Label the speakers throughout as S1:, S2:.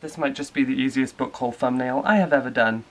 S1: This might just be the easiest book haul thumbnail I have ever done.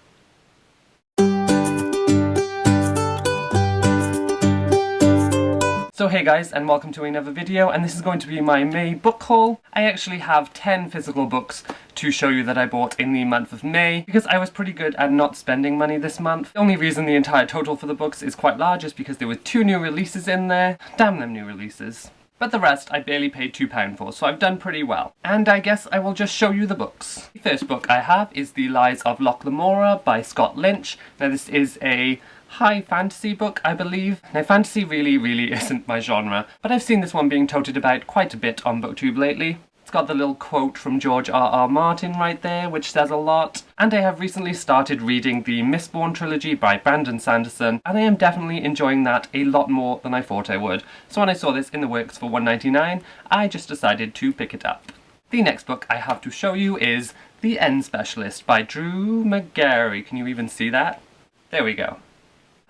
S1: So hey guys, and welcome to another video, and this is going to be my May book haul. I actually have 10 physical books to show you that I bought in the month of May, because I was pretty good at not spending money this month. The only reason the entire total for the books is quite large is because there were 2 new releases in there. Damn them new releases. But the rest I barely paid £2 for, so I've done pretty well. And I guess I will just show you the books. The first book I have is The Lies of Locke Lamora by Scott Lynch. Now this is a high fantasy book, I believe. Now fantasy really isn't my genre, but I've seen this one being toted about quite a bit on BookTube lately. It's got the little quote from George R.R. Martin right there, which says a lot. And I have recently started reading the Mistborn trilogy by Brandon Sanderson, and I am definitely enjoying that a lot more than I thought I would. So when I saw this in the works for $1.99, I just decided to pick it up. The next book I have to show you is The End Specialist by Drew McGarry. Can you even see that? There we go.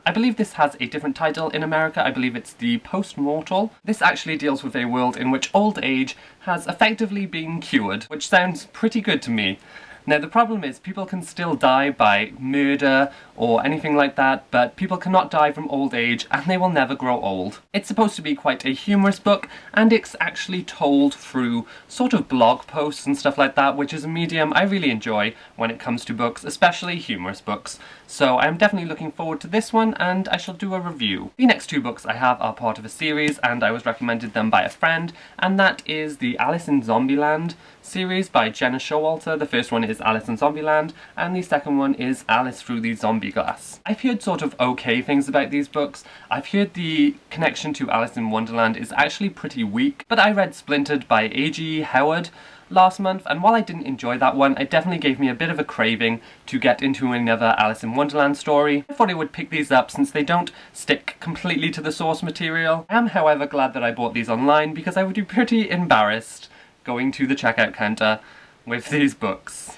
S1: I believe this has a different title in America. I believe it's The Post-Mortal. This actually deals with a world in which old age has effectively been cured, which sounds pretty good to me. Now the problem is people can still die by murder or anything like that, but people cannot die from old age and they will never grow old. It's supposed to be quite a humorous book, and it's actually told through sort of blog posts and stuff like that, which is a medium I really enjoy when it comes to books, especially humorous books. So I'm definitely looking forward to this one, and I shall do a review. The next 2 books I have are part of a series, and I was recommended them by a friend, and that is the Alice in Zombieland series by Jenna Showalter. The first one is Alice in Zombieland, and the second one is Alice Through the Zombie Glass. I've heard sort of okay things about these books. I've heard the connection to Alice in Wonderland is actually pretty weak, but I read Splintered by A.G. Howard last month, and while I didn't enjoy that one, it definitely gave me a bit of a craving to get into another Alice in Wonderland story. I thought I would pick these up since they don't stick completely to the source material. I am, however, glad that I bought these online, because I would be pretty embarrassed going to the checkout counter with these books.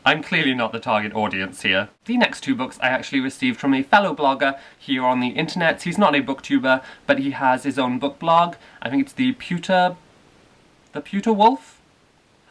S1: I'm clearly not the target audience here. The next 2 books I actually received from a fellow blogger here on the internet. He's not a booktuber, but he has his own book blog. I think it's the Pewter Wolf?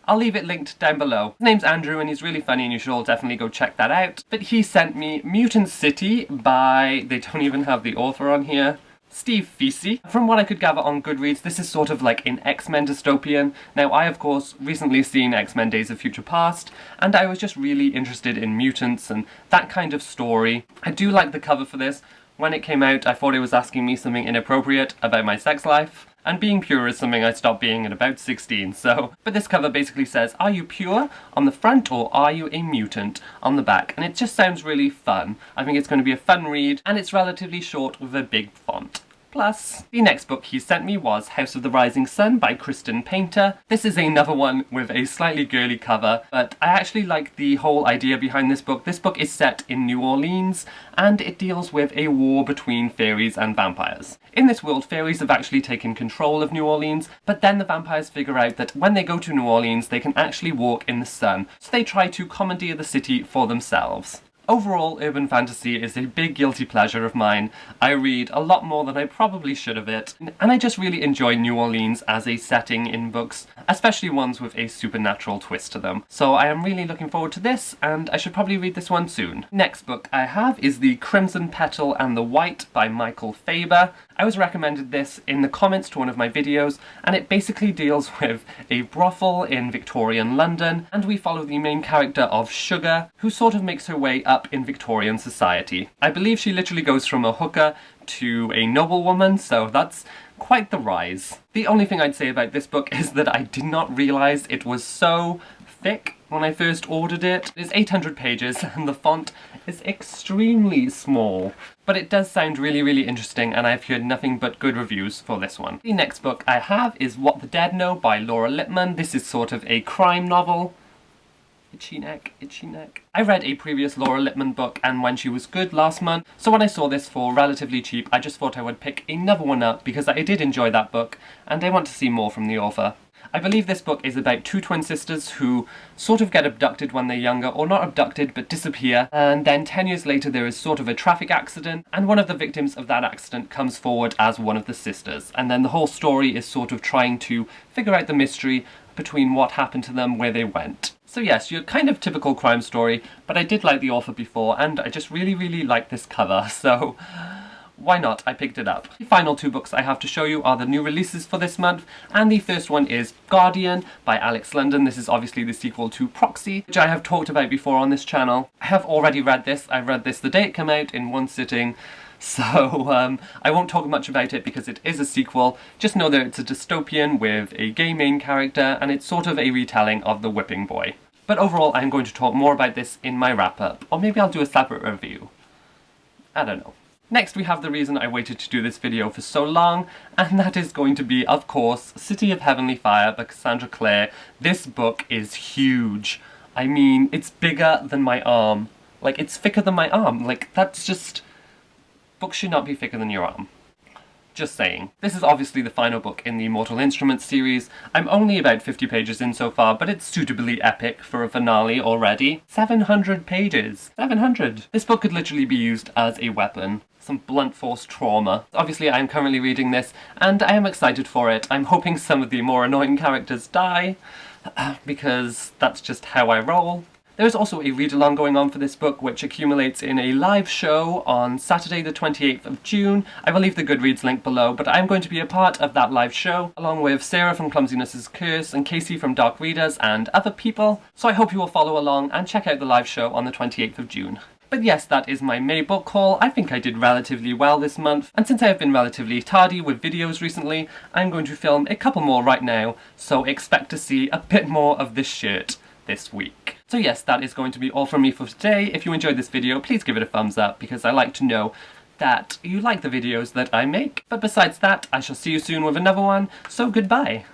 S1: I'll leave it linked down below. His name's Andrew and he's really funny and you should all definitely go check that out. But he sent me Mutant City by, they don't even have the author on here, Steve Feasey. From what I could gather on Goodreads, this is sort of like an X-Men dystopian. Now I of course recently seen X-Men Days of Future Past, and I was just really interested in mutants and that kind of story. I do like the cover for this. When it came out I thought it was asking me something inappropriate about my sex life. And being pure is something I stopped being at about 16, so... But this cover basically says, are you pure on the front or are you a mutant on the back? And it just sounds really fun. I think it's going to be a fun read, and it's relatively short with a big font. Plus, the next book he sent me was House of the Rising Sun by Kristen Painter. This is another one with a slightly girly cover, but I actually like the whole idea behind this book. This book is set in New Orleans, and it deals with a war between fairies and vampires. In this world, fairies have actually taken control of New Orleans, but then the vampires figure out that when they go to New Orleans, they can actually walk in the sun, so they try to commandeer the city for themselves. Overall, urban fantasy is a big guilty pleasure of mine. I read a lot more than I probably should of it, and I just really enjoy New Orleans as a setting in books, especially ones with a supernatural twist to them. So I am really looking forward to this, and I should probably read this one soon. Next book I have is The Crimson Petal and the White by Michael Faber. I was recommended this in the comments to one of my videos, and it basically deals with a brothel in Victorian London, and we follow the main character of Sugar, who sort of makes her way up in Victorian society. I believe she literally goes from a hooker to a noblewoman, so that's quite the rise. The only thing I'd say about this book is that I did not realise it was so thick when I first ordered it. It's 800 pages and the font is extremely small, but it does sound really interesting, and I've heard nothing but good reviews for this one. The next book I have is What the Dead Know by Laura Lippman. This is sort of a crime novel. Itchy neck, itchy neck. I read a previous Laura Lippman book, And When She Was Good, last month, so when I saw this for relatively cheap, I just thought I would pick another one up because I did enjoy that book, and I want to see more from the author. I believe this book is about 2 twin sisters who sort of get abducted when they're younger, or not abducted, but disappear, and then 10 years later there is sort of a traffic accident, and one of the victims of that accident comes forward as one of the sisters, and then the whole story is sort of trying to figure out the mystery between what happened to them, where they went. So yes, your kind of typical crime story, but I did like the author before, and I just really like this cover, so why not? I picked it up. The final two books I have to show you are the new releases for this month, and the first one is Guardian by Alex London. This is obviously the sequel to Proxy, which I have talked about before on this channel. I have already read this. I read this the day it came out in one sitting, so I won't talk much about it because it is a sequel. Just know that it's a dystopian with a gay main character, and it's sort of a retelling of The Whipping Boy. But overall, I'm going to talk more about this in my wrap-up, or maybe I'll do a separate review. I don't know. Next we have the reason I waited to do this video for so long, and that is going to be, of course, City of Heavenly Fire by Cassandra Clare. This book is huge. I mean, it's bigger than my arm. Like, it's thicker than my arm. Like, that's just... Books should not be thicker than your arm. Just saying. This is obviously the final book in the Mortal Instruments series. I'm only about 50 pages in so far, but it's suitably epic for a finale already. 700 pages. 700! This book could literally be used as a weapon. Some blunt force trauma. Obviously I am currently reading this, and I am excited for it. I'm hoping some of the more annoying characters die, because that's just how I roll. There is also a read-along going on for this book, which accumulates in a live show on Saturday the 28th of June. I will leave the Goodreads link below, but I'm going to be a part of that live show, along with Sarah from Clumsiness's Curse and Casey from Dark Readers and other people, so I hope you will follow along and check out the live show on the 28th of June. But yes, that is my May book haul. I think I did relatively well this month, and since I have been relatively tardy with videos recently, I'm going to film a couple more right now, so expect to see a bit more of this shirt this week. So yes, that is going to be all from me for today. If you enjoyed this video, please give it a thumbs up, because I like to know that you like the videos that I make. But besides that, I shall see you soon with another one, so goodbye!